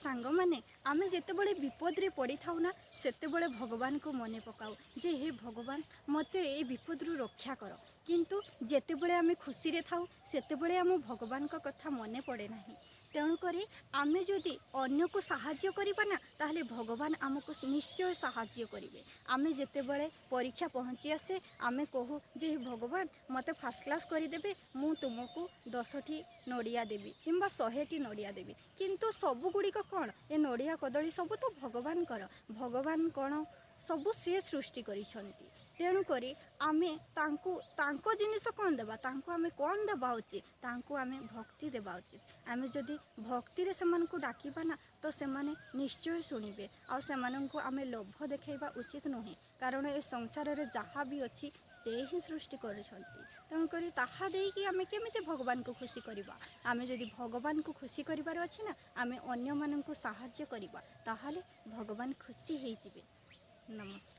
सांग माने आमे जेतेबेले विपद रे पड़ी थाउ ना सेतेबेले भगवान को मने पकाऊ जे हे भगवान मते ए विपद रु रक्षा कर। किंतु जेतेबेले आमे खुशी रे थाउ सेतेबेले आम भगवान को कथा मने पड़े नाही। तेणुकर आमे जदि अन्य को साहाय्य करिबा ना ताहले भगवान आमको निश्चय साहाय्य करिवे। आमे जेतेबेले परीक्षा पहुँची आसे आमे कहू जे भगवान मते फास्ट क्लास करदेवे मु तुमको 10टी नड़िया देवी किंबा 100टी नड़िया देवी। किंतु सबुगुड़िक कौन ए नड़िया कदली सब तो भगवान कर भगवान कौन सबु से सृष्टि करिसंती। तेणुकर आमे तांको जिनिस कौन देबा तांको आमे कौन देबा उचित तांको आमे भक्ति देबा उचित। आमे जदि भक्ति रे सेमान को डाकिबा ना तो सेमाने निश्चय शुणिबे आ सेमान को आमे लोभ देखाइबा उचित नुहे। कारण ए संसार रे जहाँ भी अच्छी से ही सृष्टि करिसंती। तेणुकर ताहा देकी आमे केमिते भगवान को खुशी करिबा। आमे जदि भगवान को खुशी करिबार अछि ना आमे अन्य मानन को सहाय्य करिबा ताहाले भगवान खुशी हेइ जिवे। नमस्कार।